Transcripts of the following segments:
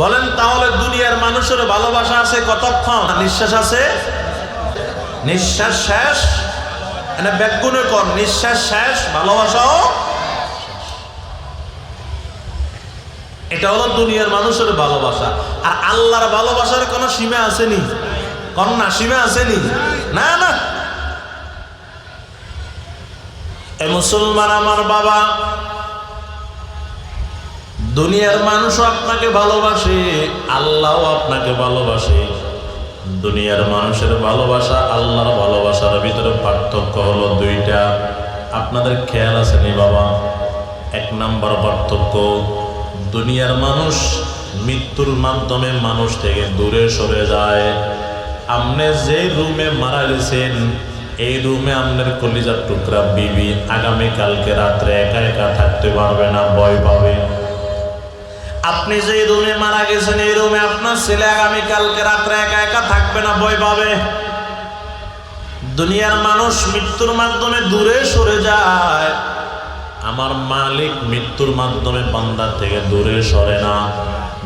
বলেন তাহলে দুনিয়ার মানুষের ভালোবাসা আছে কতক্ষণ? নিঃশ্বাস আছে, নিঃশ্বাস শেষ, মানে ব্যাকগুণে কর, নিঃশ্বাস শেষ, ভালোবাসাও। এটা হলো দুনিয়ার মানুষের ভালোবাসা। আর আল্লাহর ভালোবাসার কোনো সীমা আসেনি? কোন না সীমা আসেনি? না না। এ মুসলমান আমার বাবা, দুনিয়ার মানুষও আপনাকে ভালোবাসে, আল্লাহও আপনাকে ভালোবাসে। দুনিয়ার মানুষের ভালোবাসা আল্লাহর ভালোবাসার ভিতরে পার্থক্য হলো দুইটা। আপনাদের খেয়াল আছে নি বাবা? এক নাম্বার পার্থক্য, দুনিয়ার মানুষ মৃত্যুর মাধ্যমে মানুষ থেকে দূরে সরে যায়। আপনি যে রুমে মারা গেছেন, এই রুমে আপনার কলিজার টুকরা বিবি আগামীকালকে রাত্রে একা একা থাকতে পারবে না, ভয় পাবে। আপনি যে রুমে মারা গেছেন, এই রুমে আপনার ছেলে আগামীকালকে রাত্রে একা একা থাকবে না, ভয় পাবে। দুনিয়ার মানুষ মৃত্যুর মাধ্যমে দূরে সরে যায়, আমার মালিক মৃত্যুর মাধ্যমে বান্দার থেকে দূরে সরে না,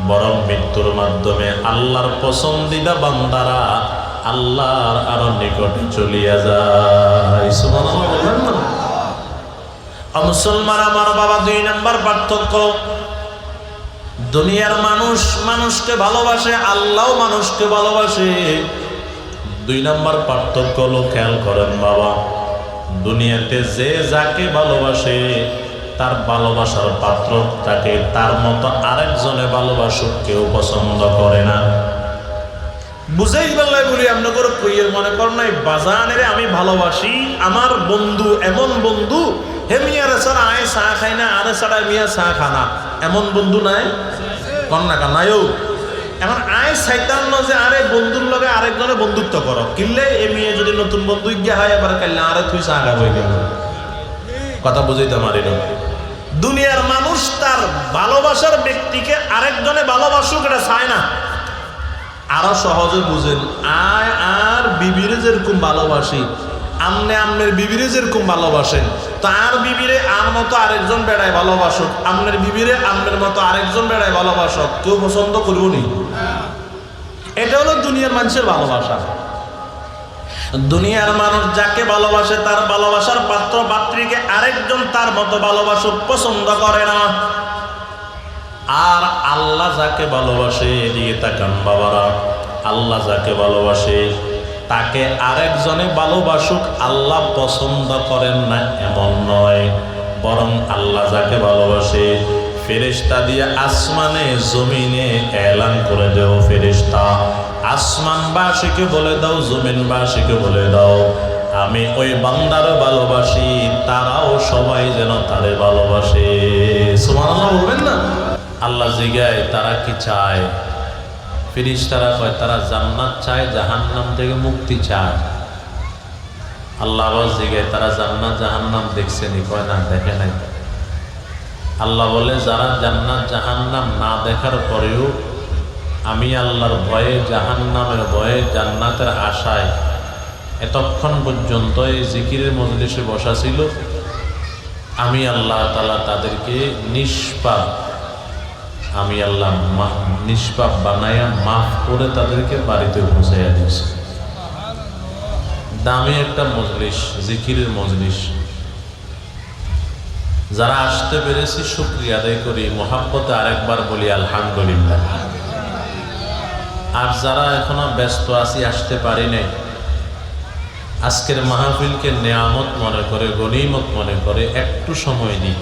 বরং মৃত্যুর মাধ্যমে আল্লাহর পছন্দিদা বান্দারা আল্লাহর আরো নিকটে চলিয়া যায়। সুবহানাল্লাহ বলেন না? মুসলমান আমার বাবা, দুই নাম্বার পার্থক্য, দুনিয়ার মানুষ মানুষকে ভালোবাসে, আল্লাহও মানুষকে ভালোবাসে। দুই নাম্বার পার্থক্য হলো, খেয়াল করেন বাবা, দুনিয়াতে যে যাকে ভালোবাসে তার ভালোবাসার পাত্র তাকে তার মতো আরেকজনে ভালোবাসুক কেউ পছন্দ করে না। বুঝাই বেলায় বলি, আপনাদের কইয়ের মনে করেন নাই বাজানের আমি ভালোবাসি, আমার বন্ধু এমন বন্ধু, হে মিয়ারে ছাড়া আয় চা খাই না, আরে ছাড়া মিয়া চা খানা, এমন বন্ধু নাই? কন্যা কানায়ও এখন আয় চাইতাম না যে আরে বন্ধুর লগে আরেকজনে বন্ধুত্ব করো, কিনলে এ মেয়ে যদি নতুন বন্ধু গিয়া হয় এবার কাইলে আরে তুই চা খাবো, কথা বুঝাইতে পারি না। দুনিয়ার মানুষ তার ভালোবাসার ব্যক্তিকে আরেকজনে ভালোবাসুক এটা চায় না। আরো সহজে বুঝেন, আয় আর বিবিরে যেরকম ভালোবাসি, আমনে আমনের বিবিরে যেরকম ভালোবাসেন, তার বিবিরে আর মতো আরেকজন বেড়ায় ভালোবাসুক, আমনের বিবিরে আমনের মতো আরেকজন বেড়ায় ভালোবাসক, কেউ পছন্দ করবো নি? এটা হলো দুনিয়ার মানুষের ভালোবাসা। দুনিয়ার মানুষ যাকে ভালোবাসে তার ভালোবাসার পাত্র পাত্রীকে আরেকজন তার মতো ভালোবাসুক পছন্দ করে না। আর আল্লাহ যাকে ভালোবাসে, এদিকে তাকান বাবারা, আল্লাহ যাকে ভালোবাসে তাকে আরেকজনে ভালোবাসুক আল্লাহ পছন্দ করেন না এমন নয়, বরং আল্লাহ যাকে ভালোবাসে ফেরেশতা দিয়ে আসমানে জমিনে এলান করে দেও, ফেরেশতা আসমানবাসীকে বলে দাও, জমিনবাসীকে বলে দাও, আমি ওই বান্দারও ভালোবাসি, তারাও সবাই যেন তারে ভালোবাসে। সুবহানাল্লাহ বলবেন না? আল্লাহ জিগায় তারা কি চায়? ফেরেশতারা কয় তারা জান্নাত চায়, জাহান্নাম থেকে মুক্তি চায়। আল্লাহ আবার জিগায় তারা জান্নাত জাহান্নাম দেখছেনি? কয় না, দেখে নাই। আল্লাহ বলে যারা জান্নাত জাহান্নাম না দেখার পরেও আমি আল্লাহর ভয়ে, জাহান্নামের ভয়ে, জান্নাতের আশায় এতক্ষণ পর্যন্ত এই জিকিরের মজলিসে বসা ছিল, আমি আল্লাহ তাআলা তাদেরকে নিষ্পাপ, আমি আল্লাহ নিষ্পাপ বানাইয়া মাফ করে তাদেরকে বাড়িতে পৌঁছাইয়া দিয়েছি। দামি একটা মজলিস, জিকিরের মজলিস। যারা আসতে পেরেছি শুকরিয়া আদায় করি, মোহাব্বতে আরেকবার বলি আলহামদুলিল্লাহ। আর যারা এখনো ব্যস্ত আছি, আসতে পারি নাই, আজকের মাহফিলকে নেয়ামত মনে করে, গনিমত মনে করে একটু সময় দিই।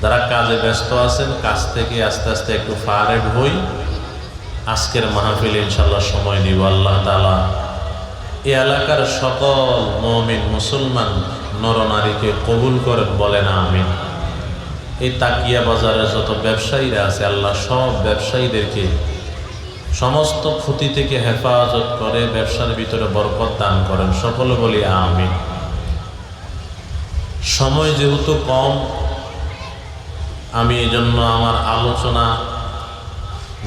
যারা কাজে ব্যস্ত আছেন, কাজ থেকে আস্তে আস্তে একটু ফারেগ হই, আজকের মাহফিলে ইনশাল্লাহ সময় দিব। আল্লাহ তাআলা এই এলাকার সকল মুমিন মুসলমান নরনারীকে কবুল করেন, বলেন আমিন। এই তাকিয়া বাজারে যত ব্যবসায়ীরা আছে, আল্লাহ সব ব্যবসায়ীদেরকে সমস্ত ক্ষতি থেকে হেফাজত করে ব্যবসার ভিতরে বরকত দান করেন, সকলে বলি আমিন। সময় যেহেতু কম, আমি এই জন্য আমার আলোচনা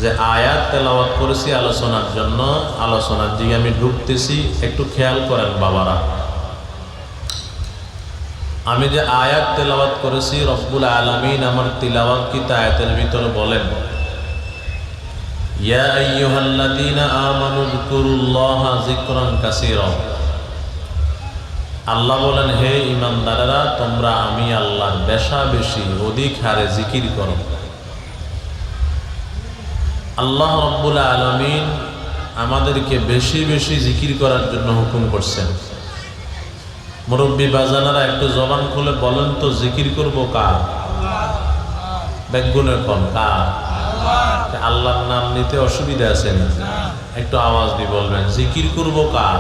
যে আয়াত তেলাওয়াত করেছি আলোচনার জন্য, আলোচনার দিকে আমি ঢুকতেছি, একটু খেয়াল করেন বাবারা। আমি যে আয়াত তেলাওয়াত করেছি, রব্বুল আলামিন আমার তিলাওয়াত কি আয়াতের ভিতরে বলেন ইয়া আইয়ুহাল্লাযীনা আমানু যকুরুল্লাহা যিকরান কাসীরা। আল্লাহ বলেন, হে ঈমানদারেরা, তোমরা আমি আল্লাহর বেশা বেশি অধিক হারে জিকির করো। আল্লাহ রাব্বুল আলামিন আমাদেরকে বেশি বেশি জিকির করার জন্য হুকুম করছেন। মুরব্বী বাজানারা একটু জবান খুলে বলেন তো, জিকির করব কার? বেগুনে কোন কার? আল্লাহর নাম নিতে অসুবিধা আছে না? একটু আওয়াজ দিয়ে বলবেন, জিকির করব কার?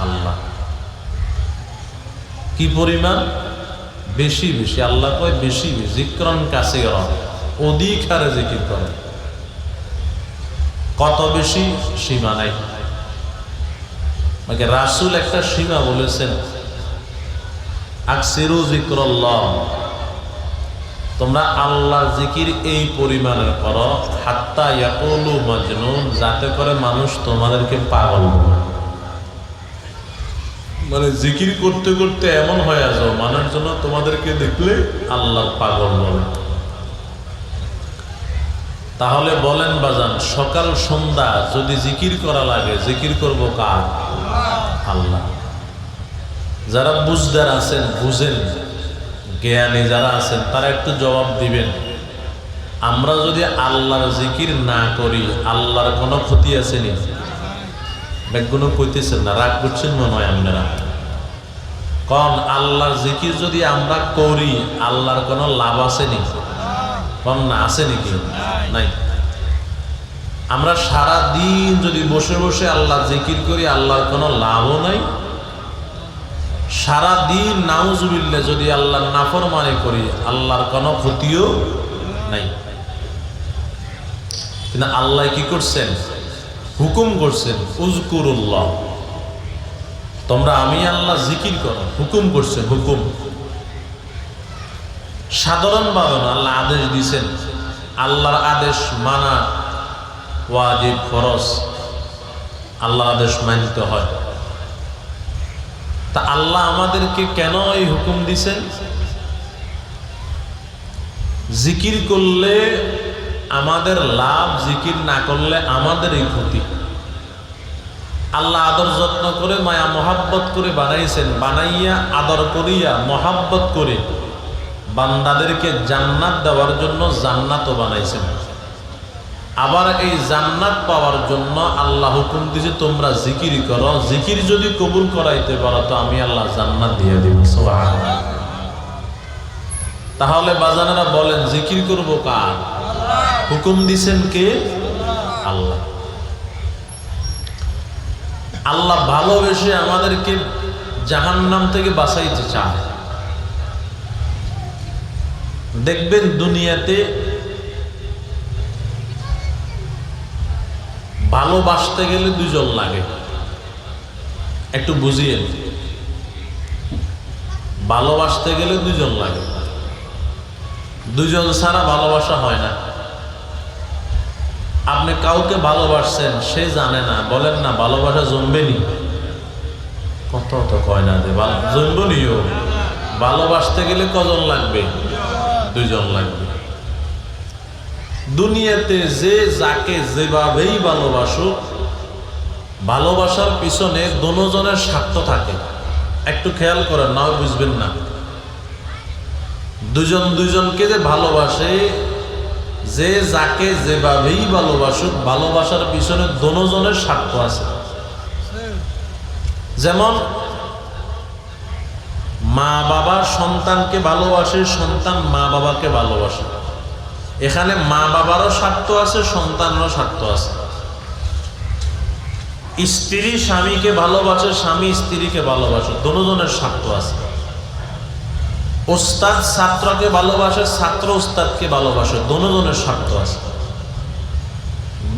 আল্লাহ। কি পরিমাণ? বেশি বেশি। আল্লাহ কয় বেশি বেশি, যিকরান কাসীরা, অধিক হারে জিকির করে। কত বেশি? সীমা নাই। রাসূল একটা সীমা বলেছেন, আকসিরু যিকরাল্লাহ, তোমরা আল্লাহর জিকির এই পরিমাণের করো, হাত্তা ইয়াকুলু মাজনুন, যাতে করে মানুষ তোমাদেরকে পাগল বলে। মানে জিকির করতে করতে এমন হয়ে যাও, মানুষ জন্য তোমাদেরকে দেখলে আল্লাহর পাগল বলে। তাহলে বলেন বাজান, সকাল সন্ধ্যা যদি জিকির করা লাগে, জিকির করব কার? আল্লাহ। যারা বুঝদার আছেন, বুঝেন, জ্ঞানী যারা আছেন, তারা একটু জবাব দিবেন, আমরা যদি আল্লাহর জিকির না করি আল্লাহর কোনো ক্ষতি আছে নি? ব্যাগুনো কইতেছেন না, রাগ করছেন মনে হয় আপনারা। কোন আল্লাহর জিকির যদি আমরা করি আল্লাহর কোনো লাভ আছে নি? কোন না, আছে নাকি? নাই। আমরা সারা দিন যদি বসে বসে আল্লাহ জিকির করি আল্লাহর কোনো লাভও নাই। সারা দিন নাউজুবিল্লাহ যদি আল্লাহর নাফরমানি করি আল্লাহর কোনো ক্ষতিও নাই। কিন্তু আল্লাহ কি করছেন? হুকুম করছেন, উযকুরুল্লাহ, তোমরা আমি আল্লাহ জিকির করো। হুকুম করছেন, হুকুম। সাধারণভাবে না, আল্লাহ আদেশ দিয়েছেন। আল্লাহর আদেশ মানা ওয়াজিব, ফরজ। আল্লাহর আদেশ মানতে হয়। তা আল্লাহ আমাদেরকে কেন এই হুকুম দিছেন? জিকির করলে আমাদের লাভ, জিকির না করলে আমাদের এই ক্ষতি। আল্লাহ আদর যত্ন করে মায়া মহাব্বত করে বানাইছেন, বানাইয়া আদর করিয়া মহাব্বত করে বান্দাদেরকে জান্নাত দেওয়ার জন্য জান্নাতও বানাইছেন। আবার এই জান্নাত পাওয়ার জন্য আল্লাহ হুকুম দিয়েছে তোমরা জিকির করো। জিকির যদি কবুল করাইতে পারো তো আমি আল্লাহ জান্নাত দিয়ে দিব। সুবহানাল্লাহ। তাহলে বাজানেরা বলেন, জিকির করব কার? হুকুম দিছেন কে? আল্লাহ। আল্লাহ ভালোবেসে আমাদেরকে জাহান্নাম থেকে বাঁচাইতে চায়। দেখবেন দুনিয়াতে ভালোবাসতে গেলে দুজন লাগে। একটু বুঝিয়েন, ভালোবাসতে গেলে দুজন লাগে। দুজন ছাড়া ভালোবাসা হয় না। আপনি কাউকে ভালোবাসছেন, সে জানে না, বলেন না ভালোবাসা জমবেনি। কত তো কয় না যে জমবনিও। ভালোবাসতে গেলে কজন লাগবে? দুজন লাগবে। দুনিয়াতে যে যাকে যেভাবেই ভালোবাসুক, ভালোবাসার পিছনে দুজনের স্বার্থ থাকে। একটু খেয়াল করেন, নাও বুঝবেন না। দুজন দুজনকে যে ভালোবাসে, যে যাকে যেভাবেই ভালোবাসুক, ভালোবাসার পিছনে দুজনের স্বার্থ আছে। যেমন মা বাবা সন্তানকে ভালোবাসে, সন্তান মা বাবাকে ভালোবাসে। এখানে মা বাবারও স্বার্থ আছে, সন্তানেরও স্বার্থ আছে। স্ত্রী স্বামীকে ভালোবাসে, স্বামী স্ত্রীকে ভালোবাসে, দুজনের স্বার্থ আছে। ওস্তাদ ছাত্রকে ভালোবাসে, ছাত্র ওস্তাদকে ভালোবাসে, দুজনের স্বার্থ আছে।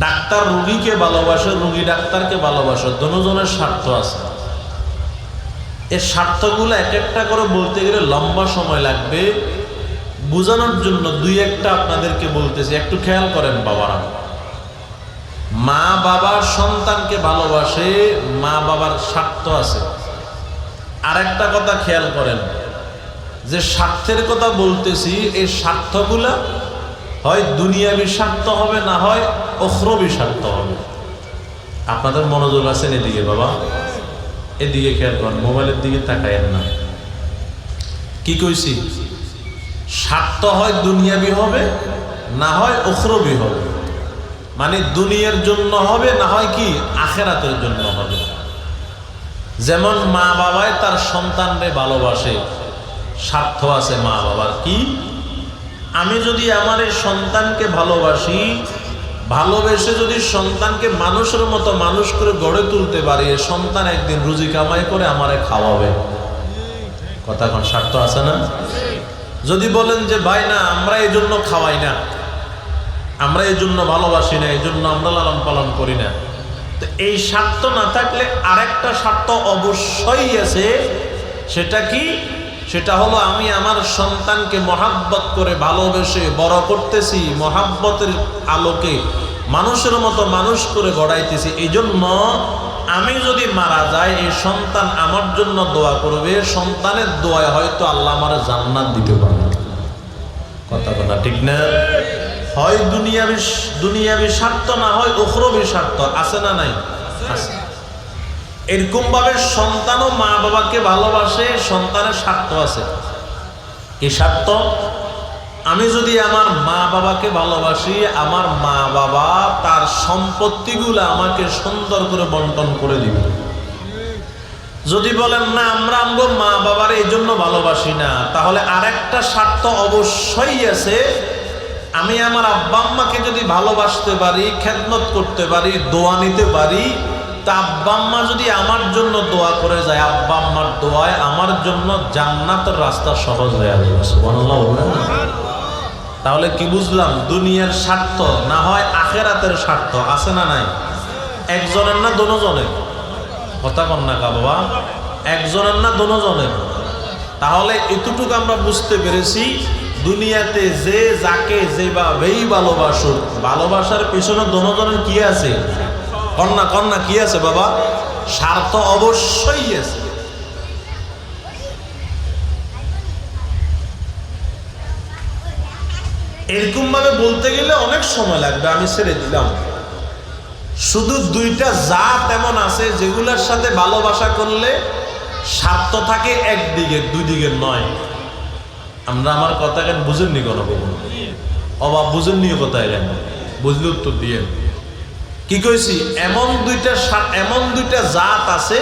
ডাক্তার রোগীকে ভালোবাসে, রোগী ডাক্তারকে ভালোবাসে, দুজনের স্বার্থ আছে। এই স্বার্থগুলো এক একটা করে বলতে গেলে লম্বা সময় লাগবে। বোঝানোর জন্য দুই একটা আপনাদেরকে বলতেছি, একটু খেয়াল করেন বাবারা। মা বাবা সন্তানকে ভালোবাসে, মা বাবার স্বার্থ আছে। আরেকটা কথা খেয়াল করেন, যে স্বার্থের কথা বলতেছি, এই স্বার্থগুলা হয় দুনিয়াবি স্বার্থ হবে, না হয় উখরবি স্বার্থ হবে। আপনাদের মনোযোগ আছেন এদিকে বাবা? এদিকে খেয়াল করেন, মোবাইলের দিকে তাকায়েন না। কি কইছি? স্বার্থ হয় দুনিয়াবি হবে, না হয় উখরবি হবে। মানে দুনিয়ার জন্য হবে, না হয় কি আখিরাতের জন্য হবে। যেমন মা বাবায় তার সন্তানরে ভালোবাসে, স্বার্থ আছে মা বাবার। কি? আমি যদি আমার এই সন্তানকে ভালোবাসি, ভালোবেসে যদি সন্তানকে মানুষের মতো মানুষ করে গড়ে তুলতে পারি, সন্তান একদিন রুজি কামাই করে আমারে খাওয়াবে। কথা কোন স্বার্থ আছে না? যদি বলেন যে ভাই না, আমরা এই জন্য খাওয়াই না, আমরা এই জন্য ভালোবাসি না, এই জন্য আমরা লালন পালন করি না, তো এই স্বার্থ না থাকলে আরেকটা স্বার্থ অবশ্যই আছে। সেটা কি? সেটা হলো আমি আমার সন্তানকে মহাব্বত করে ভালোবেসে বড় করতেছি, মহাব্বতের আলোকে মানুষের মতো মানুষ করে গড়াইতেছি। এই জন্য আমি যদি মারা যাই, এই সন্তান আমার জন্য দোয়া করবে, সন্তানের দোয়ায় হয়তো আল্লাহ আমার জান্নাত দিতে পারে। কথা কথা ঠিক না? হয় দুনিয়াবি স্বার্থ, না হয় উখরবি স্বার্থ। আছে না নাই? আছে। এরকম ভাবে সন্তানও মা বাবাকে ভালোবাসে, সন্তানের স্বার্থ আছে। এই স্বার্থ, আমি যদি আমার মা বাবাকে ভালোবাসি, আমার মা বাবা তার সম্পত্তিগুলো আমাকে সুন্দর করে বন্টন করে দিবে। যদি বলেন না, আমরা আমগো মা বাবার এই জন্য ভালোবাসি না, তাহলে আরেকটা স্বার্থ অবশ্যই আছে। আমি আমার আব্বা আম্মাকে যদি ভালোবাসতে পারি, খেদমত করতে পারি, দোয়া নিতে পারি, তা আব্বা আম্মা যদি আমার জন্য দোয়া করে যায়, আব্বা আম্মার দোয়ায় আমার জন্য জান্নাতের রাস্তা সহজ হয়ে যাবে। সুবহানাল্লাহ বলেন। তাহলে কি বুঝলাম? দুনিয়ার স্বার্থ, না হয় আখিরাতের স্বার্থ। আছে না নাই? একজনের না দোনোজনের? কথা কন না কা বাবা? একজনের না দোনোজনের? তাহলে এতটুকু আমরা বুঝতে পেরেছি, দুনিয়াতে যে যাকে যেভাবেই ভালোবাসুক, ভালোবাসার পিছনে দোনোজনের কি আছে? কন্যা কি আছে বাবা? স্বার্থ অবশ্যই আছে। এরকম ভাবে বলতে গেলে অনেক সময় লাগবে, আমি ছেড়ে দিলাম। শুধু দুইটা জাত এমন আছে যেগুলোর সাথে ভালোবাসা করলে স্বার্থ থাকে একদিকে, দুই দিকের নয়। আমরা আমার কথা কেন বুঝেননি? কোনো অবাব বুঝেননি কোথায়? কেন বুঝলে উত্তর দিয়ে। কি কইছি? এমন দুইটা জাত আছে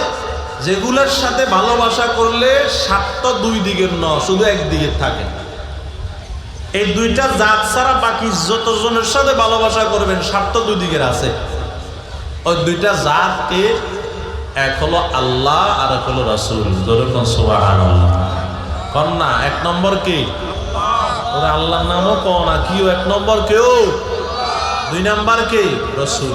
যেগুলোর সাথে ভালোবাসা করলে স্বার্থ দুই দিকের নয়, শুধু একদিকের থাকে। এই দুইটা জাত ছাড়া বাকি যতজনের সাথে ভালোবাসা করবেন স্বার্থ দুই দিকের আছে। ওই দুইটা জাতকে, এক হলো আল্লাহ আর এক হলো রাসূল। যেরকম সুবহানাল্লাহ কন্যা এক নম্বর কি? ওরা আল্লাহর নামও কও না, কি এক নম্বর কেউ? দুই নম্বর কে? রাসূল।